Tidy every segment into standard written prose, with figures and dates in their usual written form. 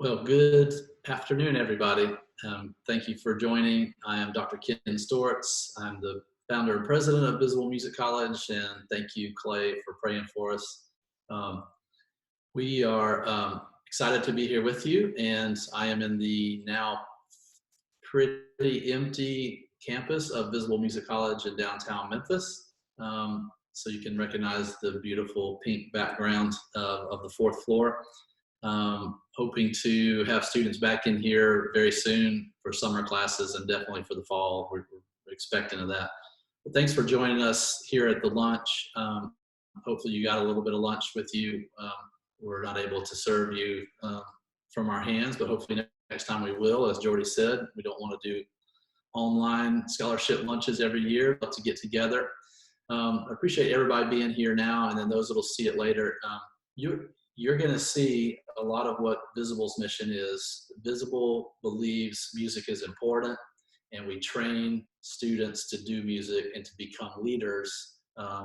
Well, good afternoon, everybody. Thank you for joining. I am Dr. Ken Steorts. I'm the founder and president of Visible Music College, and thank you, Clay, for praying for us. Um, we are excited to be here with you, and I am in the now pretty empty campus of Visible Music College in downtown Memphis. So you can recognize the beautiful pink background of the fourth floor. Hoping to have students back in here very soon for summer classes and definitely for the fall. We're expecting of that. But thanks for joining us here at the lunch. Hopefully you got a little bit of lunch with you. We're not able to serve you from our hands, but hopefully next time we will. As Jordy said, we don't want to do online scholarship lunches every year, but to get together. I appreciate everybody being here now, and then those that'll see it later. You're going to see a lot of what Visible's mission is. Visible believes music is important, and we train students to do music and to become leaders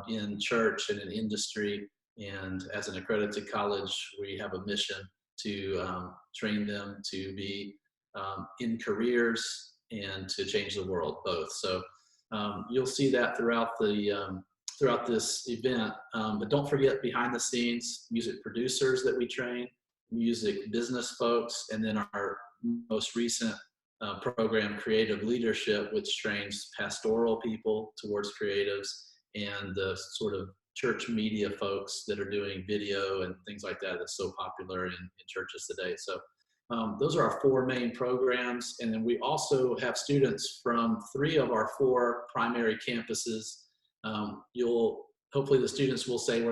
in church and in industry. And as an accredited college, we have a mission to train them to be in careers and to change the world, both. So you'll see that throughout this event, but don't forget behind the scenes, music producers that we train, music business folks, and then our most recent program, Creative Leadership, which trains pastoral people towards creatives, and the sort of church media folks that are doing video and things like that that's so popular in churches today. So those are our four main programs, and then we also have students from 3 of our 4 primary campuses. Hopefully the students will say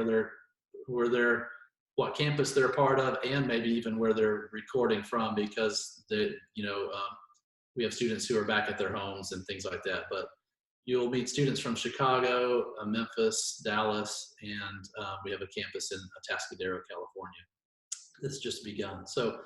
what campus they're a part of, and maybe even where they're recording from, because we have students who are back at their homes and things like that. But you'll meet students from Chicago, Memphis, Dallas, and we have a campus in Atascadero, California. It's just begun. So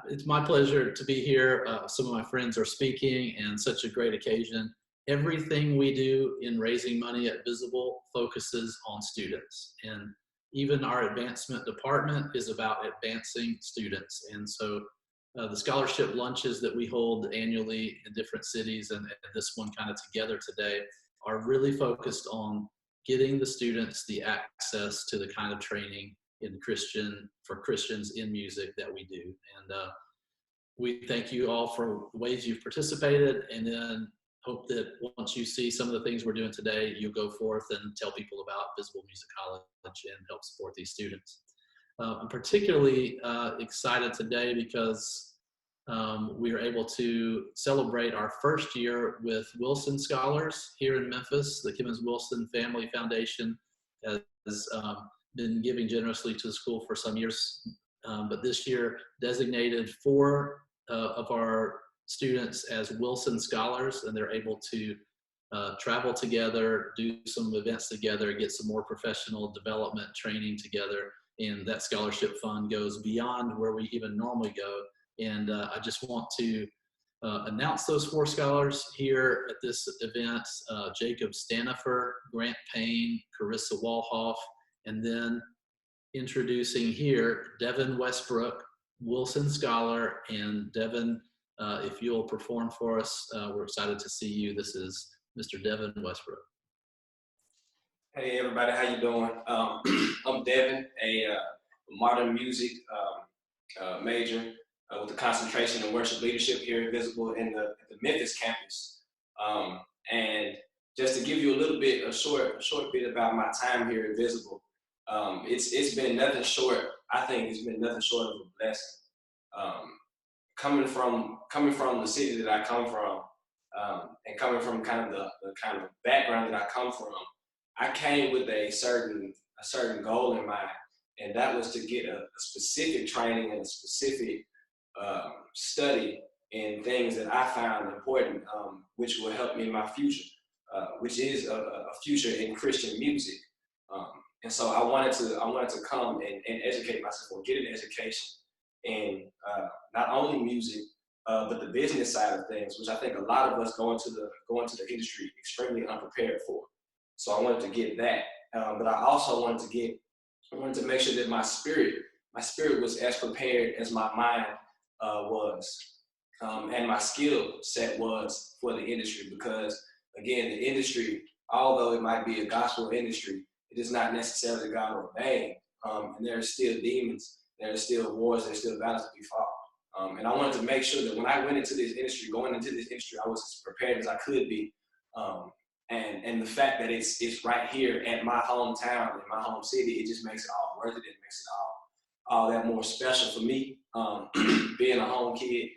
it's my pleasure to be here. Some of my friends are speaking, and such a great occasion. Everything we do in raising money at Visible focuses on students, and even our advancement department is about advancing students. And so the scholarship lunches that we hold annually in different cities, and this one kind of together today, are really focused on getting the students the access to the kind of training for Christians in music that we do. And we thank you all for the ways you've participated, and then hope that once you see some of the things we're doing today, you'll go forth and tell people about Visible Music College and help support these students. I'm particularly excited today because we are able to celebrate our first year with Wilson Scholars here in Memphis. The Kemmons Wilson Family Foundation has been giving generously to the school for some years, but this year designated 4 of our students as Wilson Scholars, and they're able to travel together, do some events together, get some more professional development training together, and that scholarship fund goes beyond where we even normally go. And I just want to announce those 4 scholars here at this event: Jacob Stanifer, Grant Payne, Carissa Walhoff, and then introducing here Devin Westbrook, Wilson Scholar. And Devin, if you'll perform for us, we're excited to see you. This is Mr. Devin Westbrook. Hey everybody, how you doing? I'm Devin, a modern music major with a concentration in worship leadership here at Visible in the Memphis campus. And just to give you a short bit about my time here at Visible, it's been nothing short. I think it's been nothing short of a blessing. Coming from the city that I come from, and coming from kind of the kind of background that I come from, I came with a certain goal in mind, and that was to get a specific training and a specific study in things that I found important, which will help me in my future, which is a future in Christian music. And so I wanted to come and educate myself, or get an education in not only music, but the business side of things, which I think a lot of us go into the industry extremely unprepared for. So I wanted to get that, but I also wanted to make sure that my spirit my spirit was as prepared as my mind was. And my skill set was for the industry, because again, the industry, although it might be a gospel industry, it is not necessarily God ordained. And there are still demons, there are still wars, there's still battles to be fought. And I wanted to make sure that when I went into this industry, going into this industry, I was as prepared as I could be. And the fact that it's right here at my hometown, in my home city, it just makes it all worth it. It makes it all that more special for me. Being a home kid,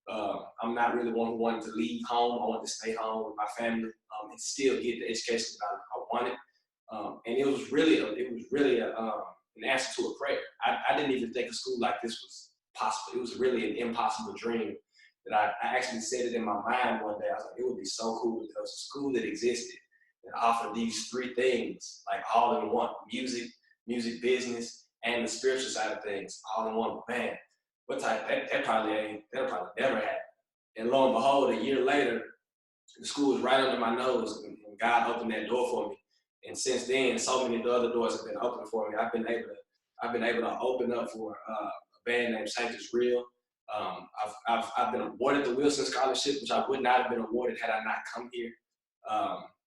I'm not really one who wanted to leave home. I wanted to stay home with my family and still get the education that I wanted. And it was really an answer to a prayer. I didn't even think a school like this was possible. It was really an impossible dream that I actually said it in my mind one day. I was like, it would be so cool if there was a school that existed that offered these three things, like all in one: music business, and the spiritual side of things, all in one. Man, what type? That'll probably never happen. And lo and behold, a year later, the school was right under my nose, and God opened that door for me. And since then, so many other doors have been opened for me. I've been able to open up for a band named Saint is Real. I've been awarded the Wilson Scholarship, which I would not have been awarded had I not come here.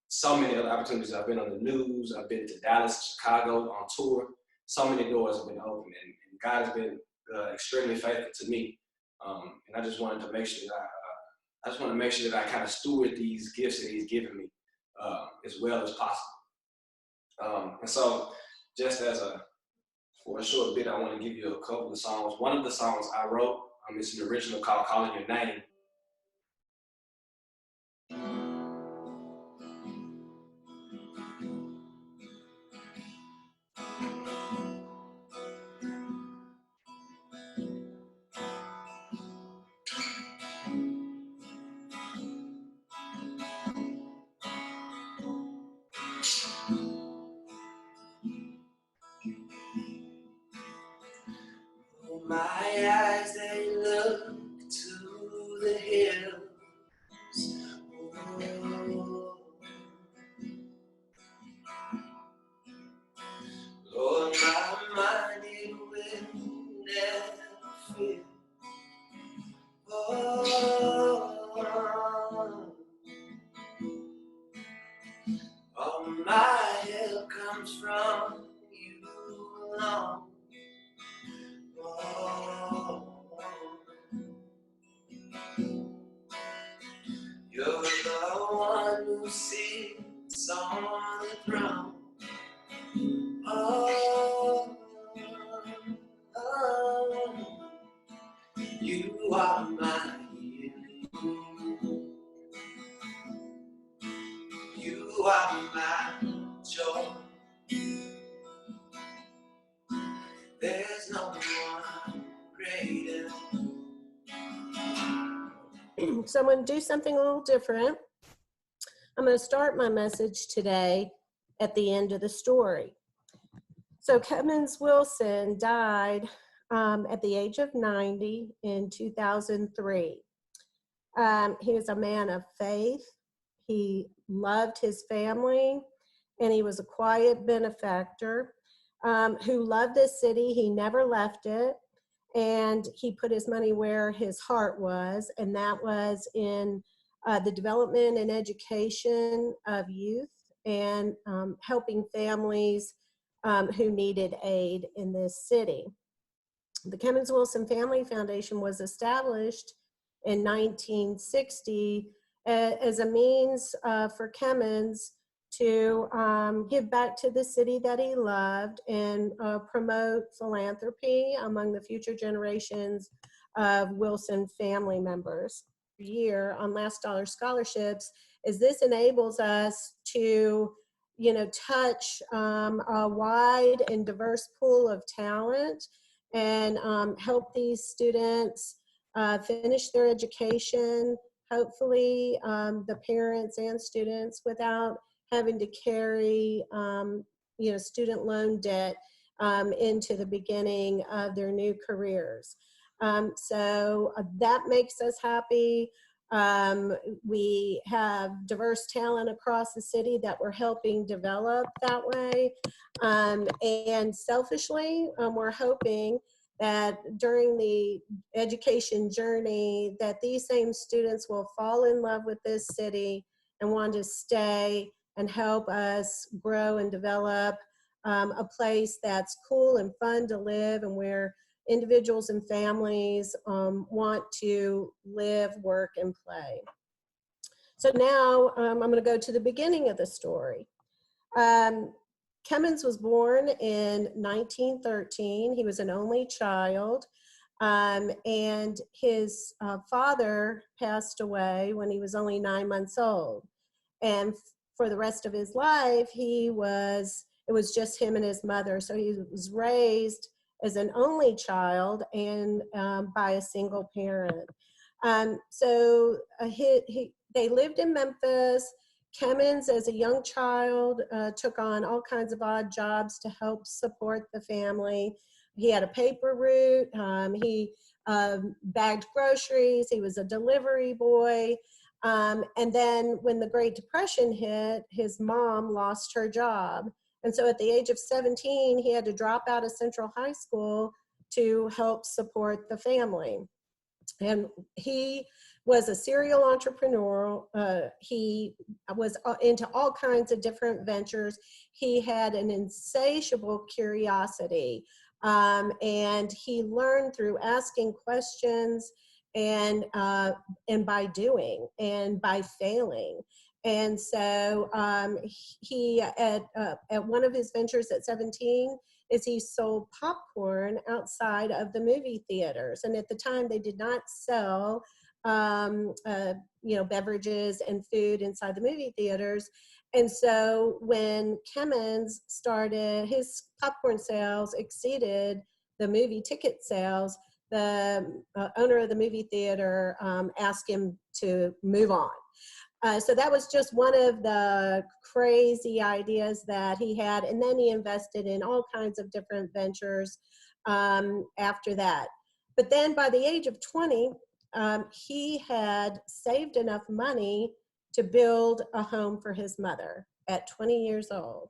So many other opportunities. I've been on the news. I've been to Dallas, Chicago on tour. So many doors have been open, and God has been extremely faithful to me. And I just wanted to make sure that I kind of steward these gifts that He's given me as well as possible. And so, just for a short bit, I want to give you a couple of songs. One of the songs I wrote, it's an original called "Calling Your Name." My eyes, they look to the hills. Oh, Lord, my mind, it will never fail. Oh, all my help comes from you alone. Oh, you're the one who sits on the throne. Oh, you are my healing. You are my joy. There's no one greater. So I'm going to do something a little different. I'm going to start my message today at the end of the story. So Kemmons Wilson died at the age of 90 in 2003. He was a man of faith. He loved his family, and he was a quiet benefactor who loved this city. He never left it, and he put his money where his heart was, and that was in the development and education of youth and helping families who needed aid in this city. The Kemmons Wilson Family Foundation was established in 1960 as a means for Kemmons to give back to the city that he loved and promote philanthropy among the future generations of Wilson family members. Year on Last Dollar Scholarships, is this enables us to touch a wide and diverse pool of talent and help these students finish their education, hopefully the parents and students, without having to carry student loan debt into the beginning of their new careers. So that makes us happy. We have diverse talent across the city that we're helping develop that way. And selfishly, we're hoping that during the education journey, that these same students will fall in love with this city and want to stay and help us grow and develop a place that's cool and fun to live, and where individuals and families want to live, work, and play. So now I'm going to go to the beginning of the story. Kemmons was born in 1913. He was an only child, and his father passed away when he was only 9 months old. And for the rest of his life, it was just him and his mother. So he was raised as an only child and by a single parent. They lived in Memphis. Kemmons, as a young child, took on all kinds of odd jobs to help support the family. He had a paper route. He bagged groceries. He was a delivery boy. And then when the Great Depression hit, his mom lost her job. And so at the age of 17, he had to drop out of Central High School to help support the family. And he was a serial entrepreneur. He was into all kinds of different ventures. He had an insatiable curiosity, and he learned through asking questions and by doing and by failing. And so he, at one of his ventures at 17, is he sold popcorn outside of the movie theaters. And at the time, they did not sell beverages and food inside the movie theaters. And so when Kemmons started, his popcorn sales exceeded the movie ticket sales. The owner of the movie theater asked him to move on. So that was just one of the crazy ideas that he had. And then he invested in all kinds of different ventures after that. But then by the age of 20, he had saved enough money to build a home for his mother at 20 years old.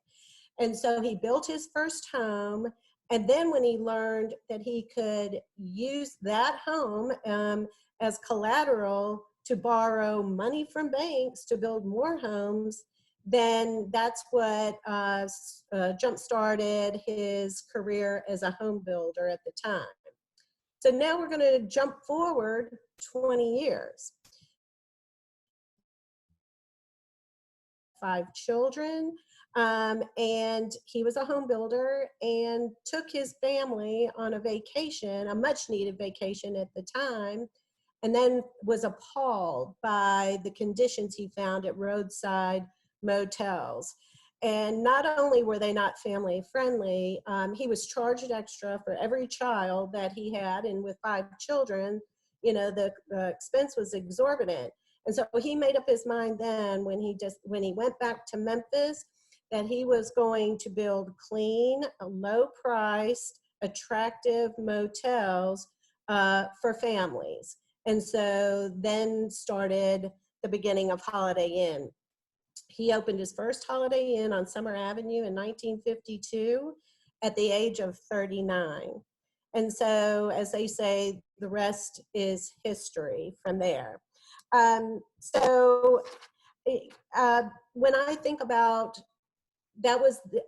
And so he built his first home. And then when he learned that he could use that home as collateral to borrow money from banks to build more homes, then that's what jump-started his career as a home builder at the time. So now we're going to jump forward 20 years. 5 children, and he was a home builder and took his family on a vacation, a much needed vacation at the time, and then was appalled by the conditions he found at roadside motels. And not only were they not family friendly, he was charged extra for every child that he had, and with 5 children, the expense was exorbitant. And so he made up his mind then when he went back to Memphis that he was going to build clean, low-priced, attractive motels for families. And so then started the beginning of Holiday Inn. He opened his first Holiday Inn on Summer Avenue in 1952 at the age of 39. And so, as they say, the rest is history from there. When I think about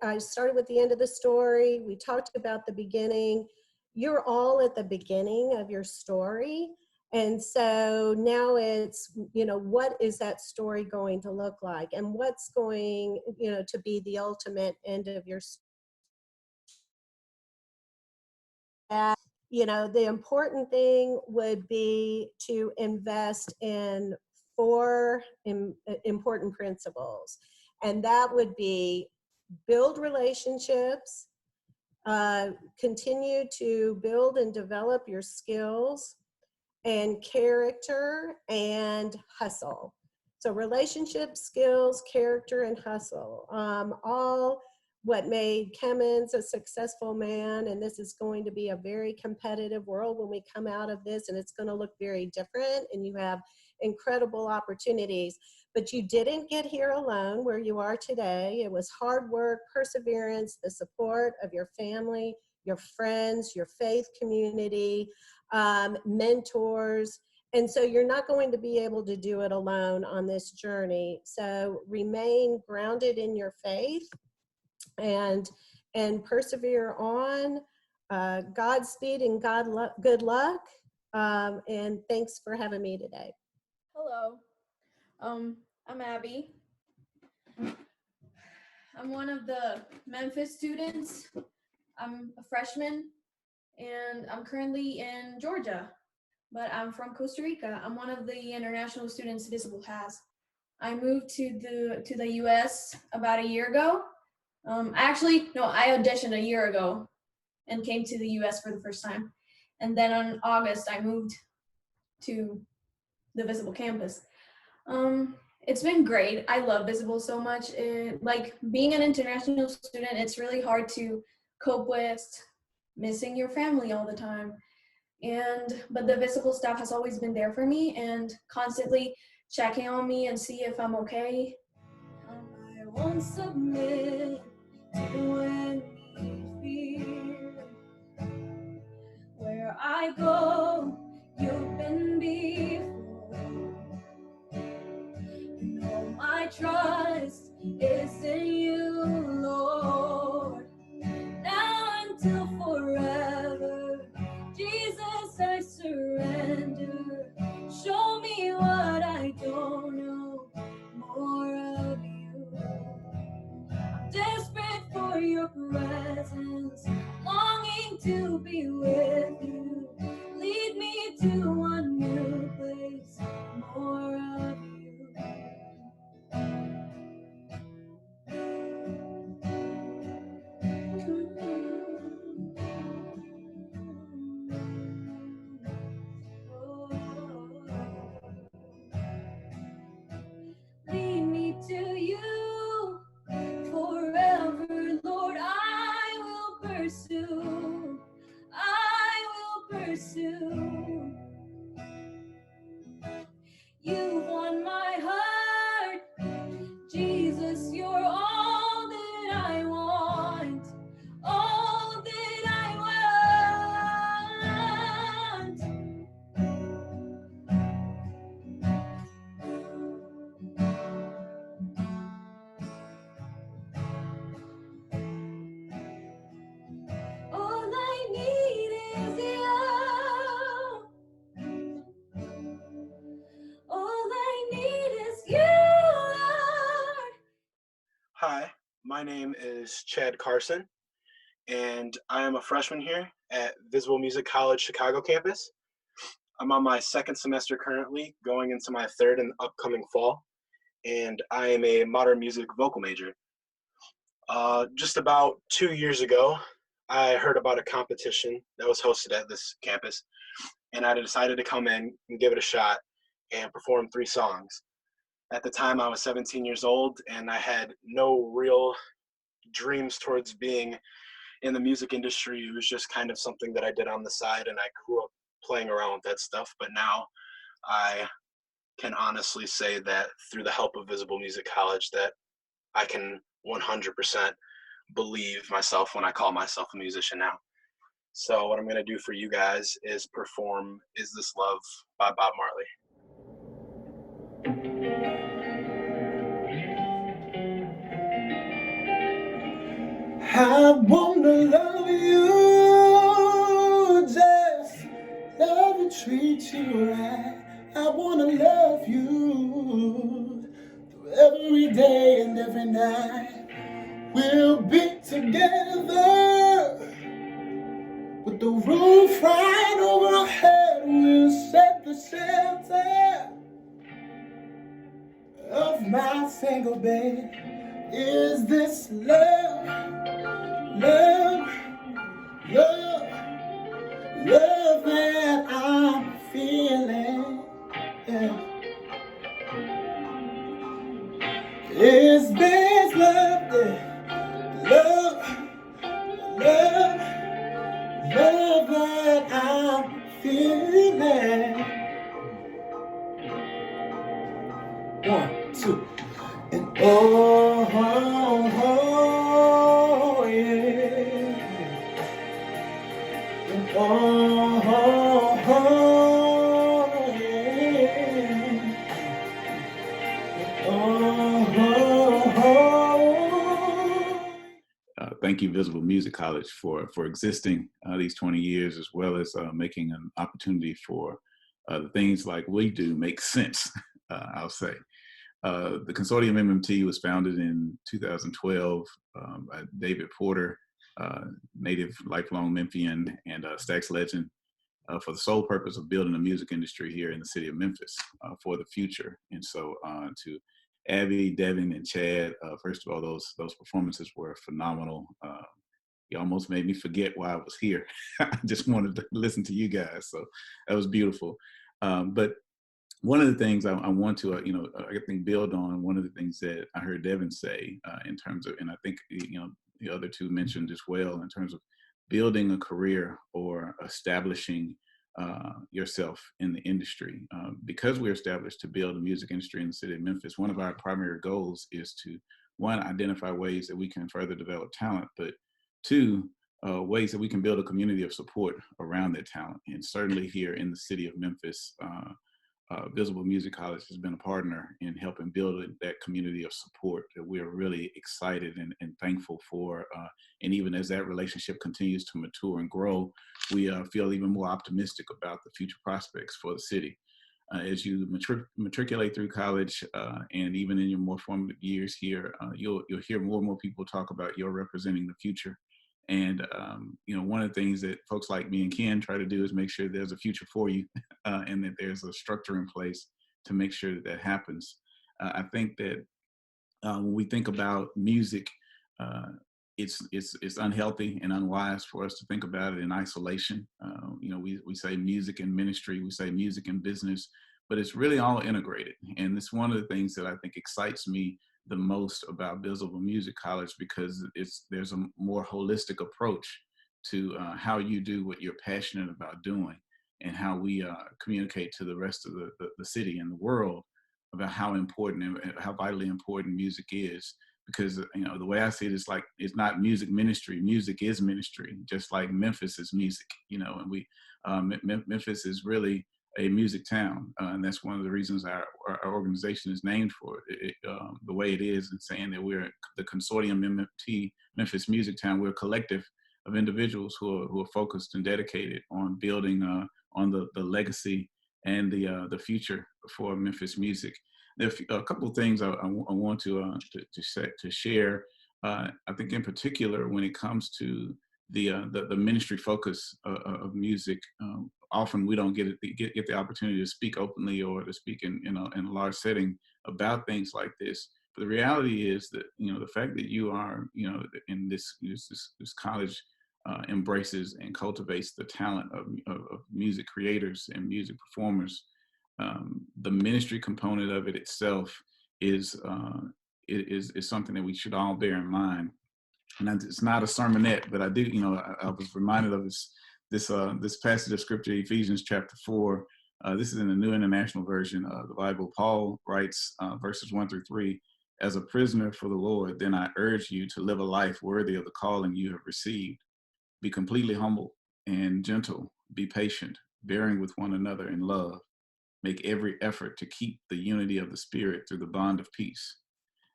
I started with the end of the story. We talked about the beginning. You're all at the beginning of your story. And so now it's, what is that story going to look like? And what's going, to be the ultimate end of your story? The important thing would be to invest in 4 important principles. And that would be build relationships, continue to build and develop your skills, and character, and hustle. So relationship, skills, character, and hustle, all what made Kemmons a successful man. And this is going to be a very competitive world when we come out of this, and it's going to look very different, and you have incredible opportunities. But you didn't get here alone where you are today. It was hard work, perseverance, the support of your family, your friends, your faith community, mentors. And so you're not going to be able to do it alone on this journey. So remain grounded in your faith and persevere on. Godspeed and good luck. And thanks for having me today. Hello, I'm Abby. I'm one of the Memphis students. I'm a freshman, and I'm currently in Georgia, but I'm from Costa Rica. I'm one of the international students Visible has. I moved to the U.S. about a year ago. I auditioned a year ago and came to the U.S. for the first time. And then on August, I moved to the Visible campus. It's been great. I love Visible so much. Like being an international student, it's really hard to cope with missing your family all the time. But the Visible staff has always been there for me and constantly checking on me and see if I'm okay. I won't submit to any fear. Where I go, you've been before. All my trust is in you, Lord. Now until forever, Jesus, I surrender. Show me what I don't know, more of you. I'm desperate for your presence, longing to be with you. Lead me to a new place, more of you. Lead me to you forever, Lord. I will pursue. I will pursue. You won my heart, Jesus. You're all that I want, all that I want. All I need is you. All I need is you, Lord. Hi, my name is Chad Carson, and I am a freshman here at Visible Music College Chicago campus. I'm on my second semester currently, going into my third in the upcoming fall, and I am a modern music vocal major. Just about 2 years ago, I heard about a competition that was hosted at this campus, and I decided to come in and give it a shot and perform 3 songs. At the time, I was 17 years old, and I had no real dreams towards being in the music industry. It was just kind of something that I did on the side, and I grew up playing around with that stuff. But now I can honestly say that through the help of Visible Music College that I can 100% believe myself when I call myself a musician now. So what I'm going to do for you guys is perform Is This Love by Bob Marley. I wanna love you, just love and treat you right. I wanna love you through every day and every night. We'll be together with the roof right over our head. We'll set the shelter of my single bed. Is this love? Love, love, love that I'm feeling. Yeah. Is this love? Yeah. Love, love, love that I'm feeling. 1, 2, and oh, yeah. Oh, oh, oh, yeah. Oh, oh, oh. Thank you, Visible Music College, for existing these 20 years, as well as making an opportunity for the things like we do make sense, I'll say. The Consortium MMT was founded in 2012 by David Porter, native lifelong Memphian and Stax legend, for the sole purpose of building a music industry here in the city of Memphis for the future. And so to Abby, Devin, and Chad, first of all, those performances were phenomenal. You almost made me forget why I was here. I just wanted to listen to you guys, so that was beautiful. But one of the things I want to, I think build on one of the things that I heard Devin say in terms of, and I think, the other two mentioned as well, in terms of building a career or establishing yourself in the industry. Because we're established to build a music industry in the city of Memphis, one of our primary goals is to, one, identify ways that we can further develop talent, but two, ways that we can build a community of support around that talent. And certainly here in the city of Memphis, Visible Music College has been a partner in helping build that community of support that we're really excited and thankful for. And even as that relationship continues to mature and grow, we feel even more optimistic about the future prospects for the city. As you matriculate through college and even in your more formative years here, you'll hear more and more people talk about you're representing the future. And, one of the things that folks like me and Ken try to do is make sure there's a future for you and that there's a structure in place to make sure that that happens. I think that when we think about music, it's unhealthy and unwise for us to think about it in isolation. We say music and ministry, we say music and business, but it's really all integrated. And it's one of the things that I think excites me the most about Visible Music College, because there's a more holistic approach to how you do what you're passionate about doing, and how we communicate to the rest of the city and the world about how important and how vitally important music is. Because the way I see it is like, it's not music ministry. Music is ministry, just like Memphis is music. And we Memphis is really a music town, and that's one of the reasons our organization is named for it, the way it is, and saying that we're the Consortium MMT Memphis Music Town. We're a collective of individuals who are focused and dedicated on building on the legacy and the future for Memphis music. There's a couple of things I want to share. I think in particular when it comes to the ministry focus of music. Often we don't get the opportunity to speak openly or to speak in a large setting about things like this. But the reality is that the fact that you are in this college embraces and cultivates the talent of music creators and music performers. The ministry component of it itself is something that we should all bear in mind. And it's not a sermonette, but I do, I was reminded of this passage of scripture, Ephesians chapter 4. This is in the New International Version of the Bible. Paul writes verses 1-3, "As a prisoner for the Lord, then I urge you to live a life worthy of the calling you have received. Be completely humble and gentle. Be patient, bearing with one another in love. Make every effort to keep the unity of the Spirit through the bond of peace."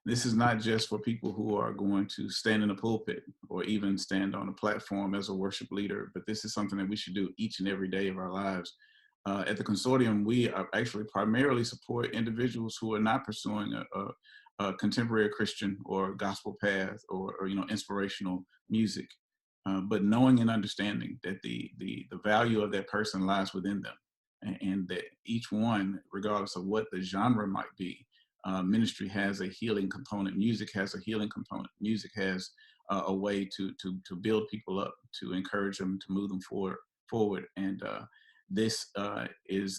This is not just for people who are going to stand in a pulpit or even stand on a platform as a worship leader, but this is something that we should do each and every day of our lives. At the Consortium, we actually primarily support individuals who are not pursuing a contemporary Christian or gospel path or inspirational music, but knowing and understanding that the value of that person lies within them, and that each one, regardless of what the genre might be, ministry has a healing component. Music has a healing component. Music has a way to build people up, to encourage them, to move them forward. And this is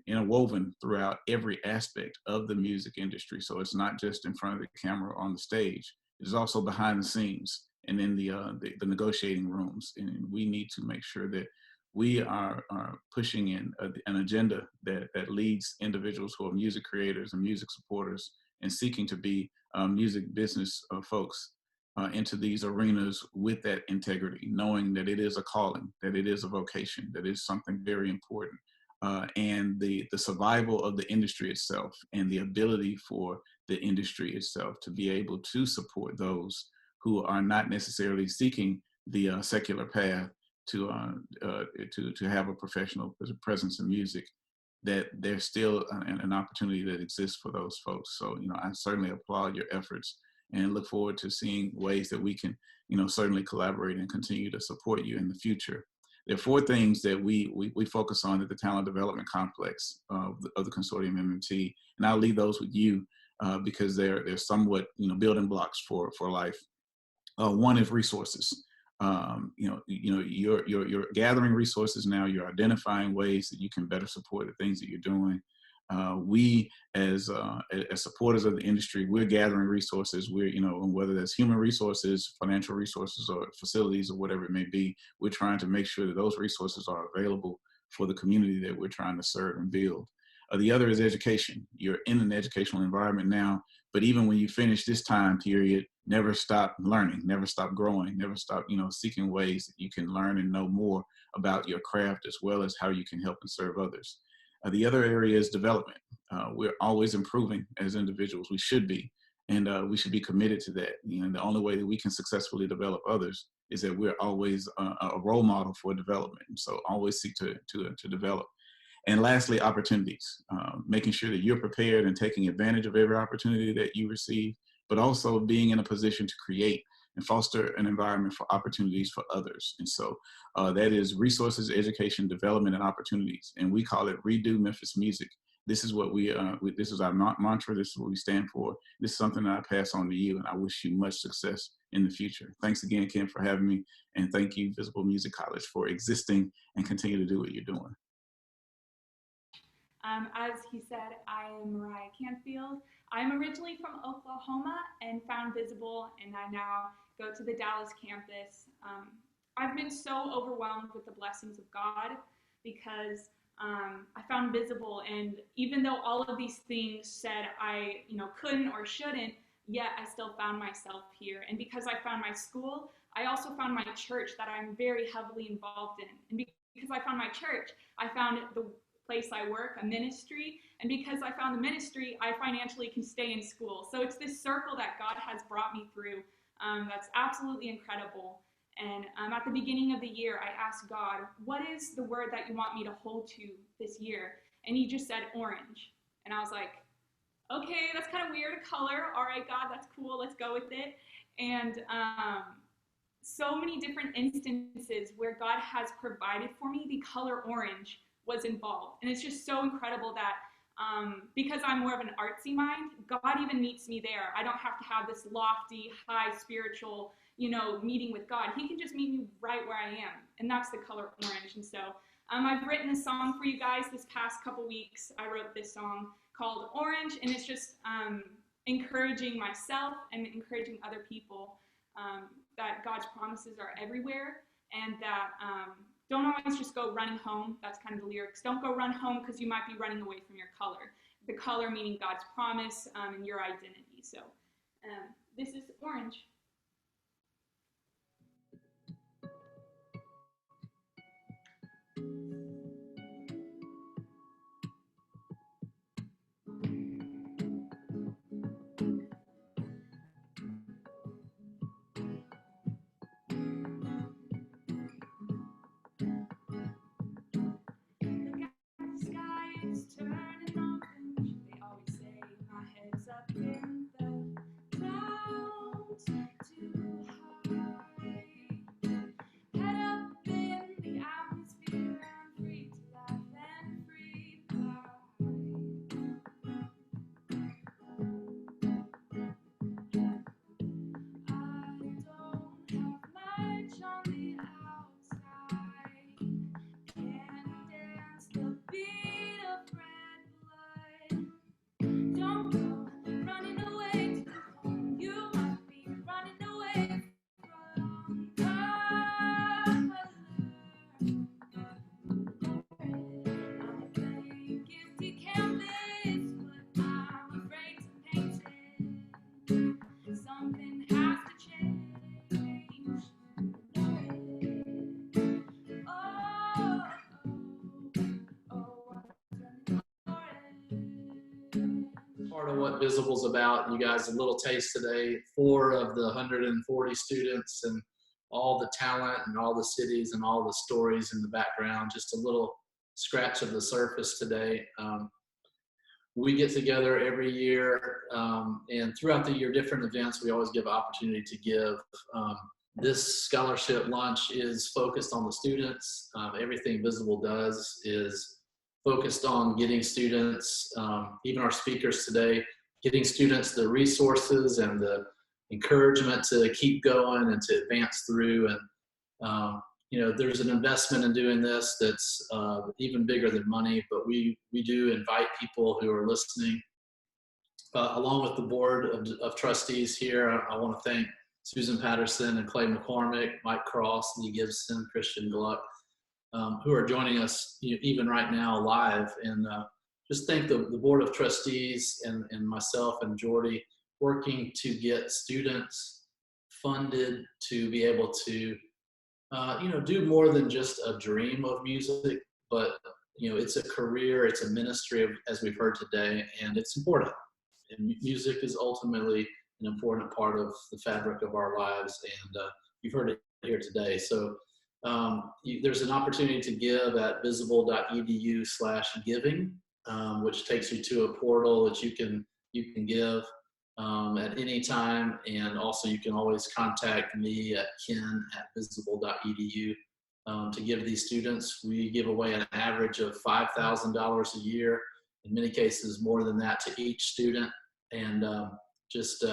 interwoven throughout every aspect of the music industry. So it's not just in front of the camera or on the stage. It's also behind the scenes and in the negotiating rooms. And we need to make sure that we are pushing in an agenda that leads individuals who are music creators and music supporters and seeking to be music business folks into these arenas with that integrity, knowing that it is a calling, that it is a vocation, that is something very important. And the survival of the industry itself and the ability for the industry itself to be able to support those who are not necessarily seeking the secular path to have a professional presence in music, that there's still an opportunity that exists for those folks. So, I certainly applaud your efforts and look forward to seeing ways that we can, certainly collaborate and continue to support you in the future. There are 4 things that we focus on at the Talent Development Complex of the Consortium MMT, and I'll leave those with you because they're somewhat, building blocks for life. One is resources. You're gathering resources now. You're identifying ways that you can better support the things that you're doing. We, as supporters of the industry, we're gathering resources. We're, whether that's human resources, financial resources, or facilities, or whatever it may be, we're trying to make sure that those resources are available for the community that we're trying to serve and build. The other is education. You're in an educational environment now, but even when you finish this time period, never stop learning, never stop growing, never stop, seeking ways that you can learn and know more about your craft, as well as how you can help and serve others. The other area is development. We're always improving as individuals. We should be, and we should be committed to that. The only way that we can successfully develop others is that we're always a role model for development. And so always seek to develop. And lastly, opportunities, making sure that you're prepared and taking advantage of every opportunity that you receive, but also being in a position to create and foster an environment for opportunities for others. And so that is resources, education, development, and opportunities. And we call it Redo Memphis Music. This is what this is our mantra. This is what we stand for. This is something that I pass on to you, and I wish you much success in the future. Thanks again, Ken, for having me. And thank you, Visible Music College, for existing and continue to do what you're doing. As he said, I am Mariah Canfield. I'm originally from Oklahoma and found Visible, and I now go to the Dallas campus. I've been so overwhelmed with the blessings of God because I found Visible, and even though all of these things said I couldn't or shouldn't, yet I still found myself here. And because I found my school, I also found my church that I'm very heavily involved in. And because I found my church, I found the place I work, a ministry, and because I found the ministry, I financially can stay in school. So it's this circle that God has brought me through that's absolutely incredible. And at the beginning of the year, I asked God, what is the word that you want me to hold to this year? And he just said orange. And I was like, okay, that's kind of weird color. All right, God, that's cool. Let's go with it. And so many different instances where God has provided for me, the color orange was involved. And it's just so incredible that because I'm more of an artsy mind, God even meets me there. I don't have to have this lofty, high spiritual, meeting with God. He can just meet me right where I am. And that's the color orange. And so I've written a song for you guys this past couple weeks. I wrote this song called Orange, and it's just encouraging myself and encouraging other people that God's promises are everywhere, and that don't always just go running home. That's kind of the lyrics. Don't go run home because you might be running away from your color. The color meaning God's promise and your identity. So this is Orange. part of what Visible's about. You guys, a little taste today. 4 of the 140 students and all the talent and all the cities and all the stories in the background. Just a little scratch of the surface today. We get together every year, and throughout the year, different events, we always give opportunity to give. This scholarship lunch is focused on the students. Everything Visible does is focused on getting students, even our speakers today, getting students the resources and the encouragement to keep going and to advance through. And you know, there's an investment in doing this that's even bigger than money, but we do invite people who are listening. Along with the board of trustees here, I want to thank Susan Patterson and Clay McCormick, Mike Cross, Lee Gibson, Christian Gluck, who are joining us even right now live. And just thank the board of trustees and myself and Jordy working to get students funded to be able to you know, do more than just a dream of music, but you know, it's a career, it's a ministry, as we've heard today, and it's important. And music is ultimately an important part of the fabric of our lives, and you've heard it here today. So there's an opportunity to give at visible.edu/giving, which takes you to a portal that you can give at any time, and also you can always contact me at ken@visible.edu to give these students. We give away an average of $5,000 a year, in many cases more than that, to each student, and just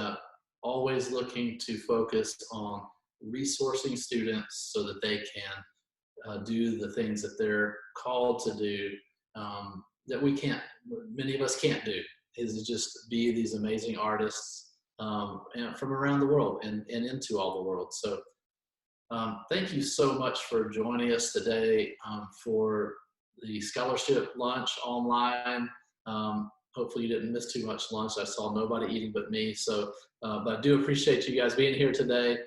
always looking to focus on resourcing students so that they can do the things that they're called to do, that many of us can't do, is to just be these amazing artists and from around the world and into all the world. So thank you so much for joining us today for the scholarship lunch online. Hopefully you didn't miss too much lunch. I saw nobody eating but me. So, but I do appreciate you guys being here today.